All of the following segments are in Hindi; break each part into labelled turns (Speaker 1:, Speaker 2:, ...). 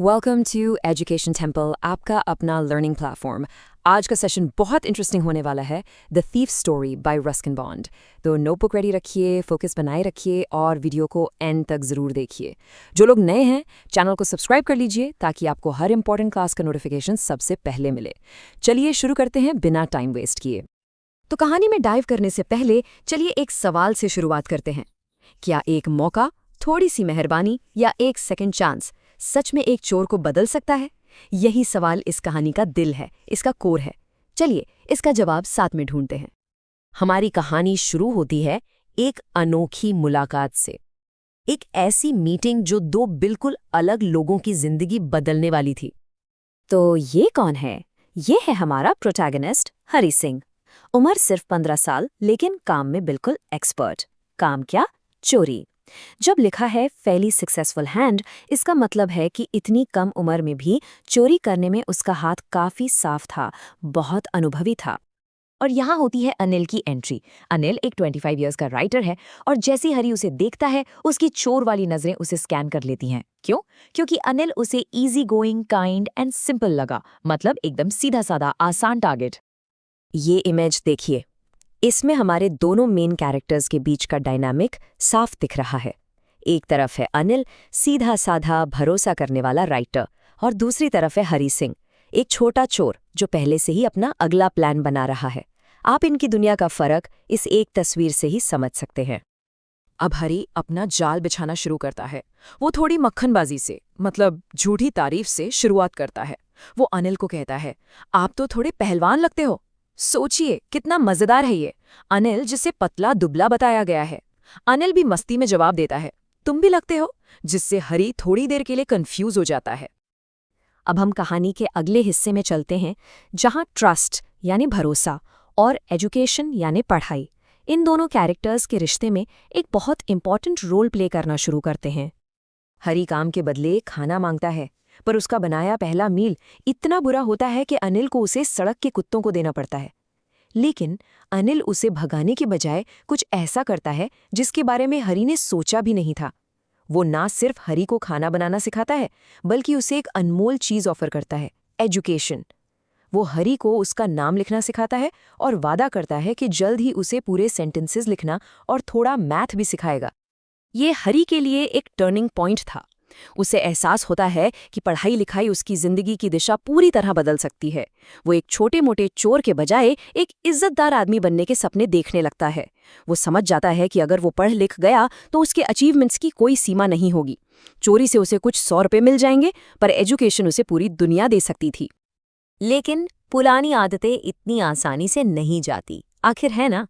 Speaker 1: वेलकम टू एजुकेशन टेम्पल, आपका अपना लर्निंग प्लेटफॉर्म। आज का सेशन बहुत इंटरेस्टिंग होने वाला है। The thief story by Ruskin bond. तो नोटबुक रेडी रखिए, फोकस बनाए रखिए और वीडियो को एंड तक ज़रूर देखिए। जो लोग नए हैं, चैनल को सब्सक्राइब कर लीजिए ताकि आपको हर इंपॉर्टेंट क्लास का नोटिफिकेशन सबसे पहले मिले। चलिए शुरू करते हैं बिना टाइम वेस्ट किए। तो कहानी में डाइव करने से पहले चलिए एक सवाल से शुरुआत करते हैं। क्या एक मौका, थोड़ी सी मेहरबानी या एक सेकंड चांस सच में एक चोर को बदल सकता है? यही सवाल इस कहानी का दिल है, इसका कोर है। चलिए इसका जवाब साथ में ढूंढते हैं। हमारी कहानी शुरू होती है एक अनोखी मुलाकात से। एक ऐसी मीटिंग जो दो बिल्कुल अलग लोगों की जिंदगी बदलने वाली थी। तो ये कौन है? ये है हमारा प्रोटैगनिस्ट हरी सिंह। उम्र सिर्फ 15 साल, लेकिन काम में बिल्कुल एक्सपर्ट। काम क्या? चोरी। जब लिखा है फेली सक्सेसफुल हैंड, इसका मतलब है कि इतनी कम उम्र में भी चोरी करने में उसका हाथ काफी साफ था, बहुत अनुभवी था। और यहाँ होती है अनिल की एंट्री। अनिल एक 25 इयर्स का राइटर है और जैसे हरी उसे देखता है, उसकी चोर वाली नजरें उसे स्कैन कर लेती हैं। क्यों? क्योंकि अनिल उसे easy going, kind and simple लगा, मतलब एकदम सीधा साधा, आसान टारगेट। ये इमेज देखिए, इसमें हमारे दोनों मेन कैरेक्टर्स के बीच का डायनामिक साफ दिख रहा है। एक तरफ है अनिल, सीधा साधा भरोसा करने वाला राइटर, और दूसरी तरफ है हरी सिंह, एक छोटा चोर जो पहले से ही अपना अगला प्लान बना रहा है। आप इनकी दुनिया का फर्क इस एक तस्वीर से ही समझ सकते हैं। अब हरी अपना जाल बिछाना शुरू करता है। वो थोड़ी मक्खनबाजी से, मतलब झूठी तारीफ से शुरुआत करता है। वो अनिल को कहता है, आप तो थोड़े पहलवान लगते हो। सोचिए कितना मजेदार है ये। अनिल जिसे पतला दुबला बताया गया है, अनिल भी मस्ती में जवाब देता है, तुम भी लगते हो, जिससे हरी थोड़ी देर के लिए कंफ्यूज हो जाता है। अब हम कहानी के अगले हिस्से में चलते हैं, जहां ट्रस्ट यानी भरोसा और एजुकेशन यानी पढ़ाई, इन दोनों कैरेक्टर्स के रिश्ते में एक बहुत इंपॉर्टेंट रोल प्ले करना शुरू करते हैं। हरी काम के बदले खाना मांगता है, पर उसका बनाया पहला मील इतना बुरा होता है कि अनिल को उसे सड़क के कुत्तों को देना पड़ता है। लेकिन अनिल उसे भगाने के बजाय कुछ ऐसा करता है जिसके बारे में हरी ने सोचा भी नहीं था। वो ना सिर्फ हरी को खाना बनाना सिखाता है, बल्कि उसे एक अनमोल चीज ऑफर करता है, एजुकेशन। वो हरी को उसका नाम लिखना सिखाता है और वादा करता है कि जल्द ही उसे पूरे सेंटेंसेस लिखना और थोड़ा मैथ भी सिखाएगा। ये हरी के लिए एक टर्निंग पॉइंट था। उसे एहसास होता है कि पढ़ाई लिखाई उसकी जिंदगी की दिशा पूरी तरह बदल सकती है। वो एक छोटे मोटे चोर के बजाय एक इज्जतदार आदमी बनने के सपने देखने लगता है। वो समझ जाता है कि अगर वो पढ़ लिख गया तो उसके अचीवमेंट्स की कोई सीमा नहीं होगी। चोरी से उसे कुछ 100 रुपये मिल जाएंगे, पर एजुकेशन उसे पूरी दुनिया दे सकती थी। लेकिन पुरानी आदतें इतनी आसानी से नहीं जाती, आखिर है ना।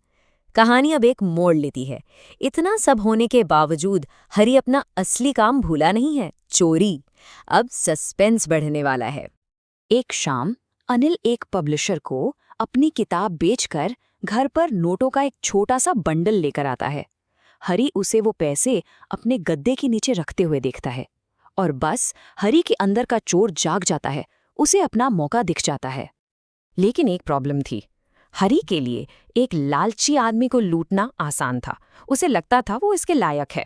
Speaker 1: कहानी अब एक मोड़ लेती है। इतना सब होने के बावजूद हरी अपना असली काम भूला नहीं है, चोरी। अब सस्पेंस बढ़ने वाला है। एक शाम अनिल एक पब्लिशर को अपनी किताब बेचकर घर पर नोटों का एक छोटा सा बंडल लेकर आता है। हरी उसे वो पैसे अपने गद्दे के नीचे रखते हुए देखता है, और बस हरी के अंदर का चोर जाग जाता है। उसे अपना मौका दिख जाता है। लेकिन एक प्रॉब्लम थी। हरी के लिए एक लालची आदमी को लूटना आसान था, उसे लगता था वो इसके लायक है।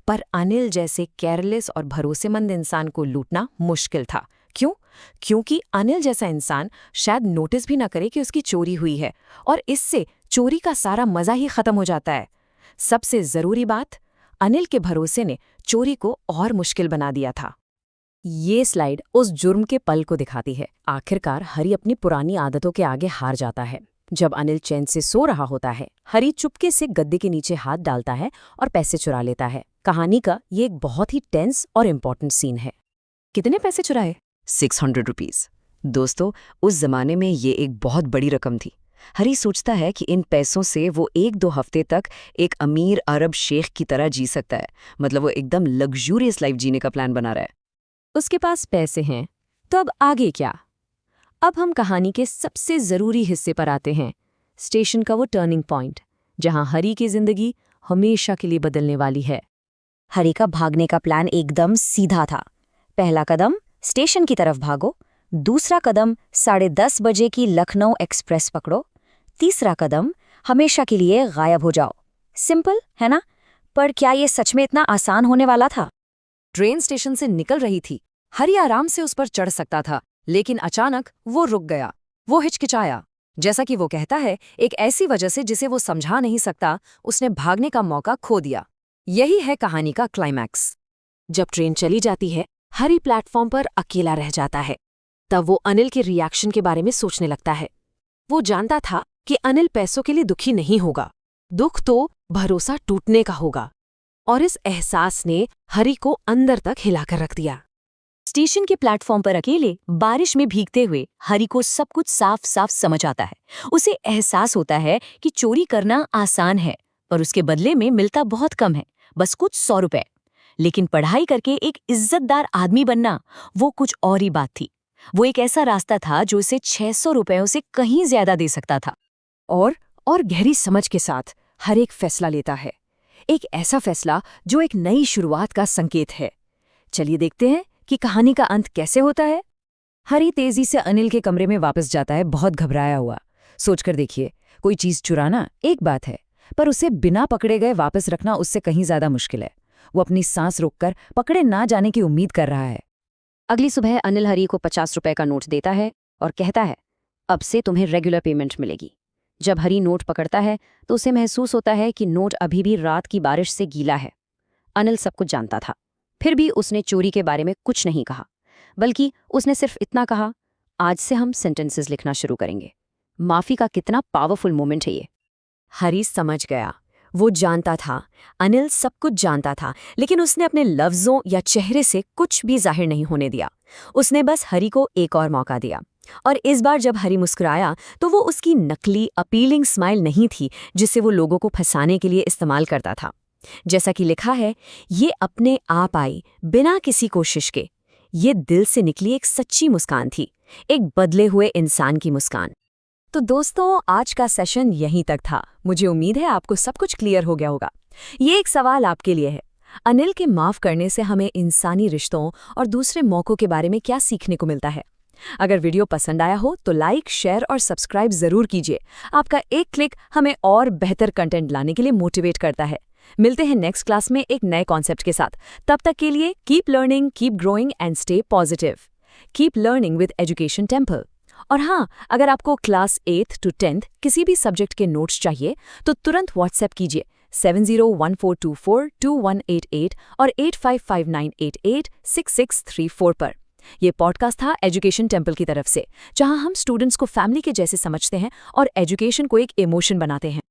Speaker 1: पर अनिल जैसे केयरलेस और भरोसेमंद इंसान को लूटना मुश्किल था। क्यों? क्योंकि अनिल जैसा इंसान शायद नोटिस भी ना करे कि उसकी चोरी हुई है, और इससे चोरी का सारा मजा ही खत्म हो जाता है। सबसे जरूरी बात, अनिल के भरोसे ने चोरी को और मुश्किल बना दिया था। ये स्लाइड उस जुर्म के पल को दिखाती है। आखिरकार हरी अपनी पुरानी आदतों के आगे हार जाता है। जब अनिल चैन से सो रहा होता है, हरी चुपके से गद्दे के नीचे हाथ डालता है और पैसे चुरा लेता है। कहानी का ये एक बहुत ही टेंस और इम्पोर्टेंट सीन है। कितने पैसे चुराए? 600 रुपीज। दोस्तों, उस जमाने में ये एक बहुत बड़ी रकम थी। हरी सोचता है कि इन पैसों से वो 1-2 हफ्ते तक एक अमीर अरब शेख की तरह जी सकता है। मतलब वो एकदम लग्जूरियस लाइफ जीने का प्लान बना रहा है। उसके पास पैसे हैं, तो अब आगे क्या? अब हम कहानी के सबसे जरूरी हिस्से पर आते हैं, स्टेशन का वो टर्निंग पॉइंट, जहां हरी की जिंदगी हमेशा के लिए बदलने वाली है। हरी का भागने का प्लान एकदम सीधा था। पहला कदम, स्टेशन की तरफ भागो। दूसरा कदम, 10:30 बजे की लखनऊ एक्सप्रेस पकड़ो। तीसरा कदम, हमेशा के लिए गायब हो जाओ। सिंपल है ना? पर क्या ये सच में इतना आसान होने वाला था? ट्रेन स्टेशन से निकल रही थी। हरी आराम से उस पर चढ़ सकता था, लेकिन अचानक वो रुक गया। वो हिचकिचाया। जैसा कि वो कहता है, एक ऐसी वजह से जिसे वो समझा नहीं सकता, उसने भागने का मौका खो दिया। यही है कहानी का क्लाइमैक्स। जब ट्रेन चली जाती है, हरी प्लेटफॉर्म पर अकेला रह जाता है। तब वो अनिल के रिएक्शन के बारे में सोचने लगता है। वो जानता था कि अनिल पैसों के लिए दुखी नहीं होगा, दुख तो भरोसा टूटने का होगा। और इस एहसास ने हरी को अंदर तक हिलाकर रख दिया।
Speaker 2: स्टेशन के प्लेटफॉर्म पर अकेले बारिश में भीगते हुए हरी को सब कुछ साफ साफ समझ आता है। उसे एहसास होता है कि चोरी करना आसान है, पर उसके बदले में मिलता बहुत कम है, बस कुछ 100 रुपए। लेकिन पढ़ाई करके एक इज्जतदार आदमी बनना, वो कुछ और ही बात थी। वो एक ऐसा रास्ता था जो उसे 600 रुपयों से कहीं ज्यादा दे सकता था।
Speaker 1: और गहरी समझ के साथ हर एक फैसला लेता है। एक ऐसा फैसला जो एक नई शुरुआत का संकेत है। चलिए देखते हैं कि कहानी का अंत कैसे होता है। हरी तेजी से अनिल के कमरे में वापस जाता है, बहुत घबराया हुआ। सोचकर देखिए, कोई चीज चुराना एक बात है, पर उसे बिना पकड़े गए वापस रखना उससे कहीं ज्यादा मुश्किल है। वो अपनी सांस रोककर पकड़े ना जाने की उम्मीद कर रहा है।
Speaker 2: अगली सुबह अनिल हरी को 50 रुपए का नोट देता है और कहता है, अब से तुम्हें रेगुलर पेमेंट मिलेगी। जब हरी नोट पकड़ता है तो उसे महसूस होता है कि नोट अभी भी रात की बारिश से गीला है। अनिल सब कुछ जानता था, फिर भी उसने चोरी के बारे में कुछ नहीं कहा, बल्कि उसने सिर्फ इतना कहा, आज से हम सेंटेंसेस लिखना शुरू करेंगे। माफी का कितना पावरफुल मोमेंट है ये।
Speaker 1: हरी समझ गया। वो जानता था, अनिल सब कुछ जानता था, लेकिन उसने अपने लफ्जों या चेहरे से कुछ भी जाहिर नहीं होने दिया। उसने बस हरी को एक और मौका दिया। और इस बार जब हरी मुस्कुराया तो वो उसकी नकली अपीलिंग स्माइल नहीं थी जिसे वो लोगों को फंसाने के लिए इस्तेमाल करता था। जैसा कि लिखा है, ये अपने आप आई बिना किसी कोशिश के। ये दिल से निकली एक सच्ची मुस्कान थी, एक बदले हुए इंसान की मुस्कान। तो दोस्तों, आज का सेशन यहीं तक था। मुझे उम्मीद है आपको सब कुछ क्लियर हो गया होगा। ये एक सवाल आपके लिए है, अनिल के माफ करने से हमें इंसानी रिश्तों और दूसरे मौकों के बारे में क्या सीखने को मिलता है? अगर वीडियो पसंद आया हो तो लाइक, शेयर और सब्सक्राइब जरूर कीजिए। आपका एक क्लिक हमें और बेहतर कंटेंट लाने के लिए मोटिवेट करता है। मिलते हैं नेक्स्ट क्लास में एक नए कॉन्सेप्ट के साथ। तब तक के लिए keep learning, keep growing and stay positive. Keep learning with education temple. और हाँ, अगर आपको क्लास 8th to 10th किसी भी सब्जेक्ट के नोट्स चाहिए तो तुरंत व्हाट्सएप कीजिए 7014242188 और 8559886634 पर। यह पॉडकास्ट था एजुकेशन टेम्पल की तरफ से, जहां हम स्टूडेंट्स को फैमिली के जैसे समझते हैं और एजुकेशन को एक इमोशन बनाते हैं।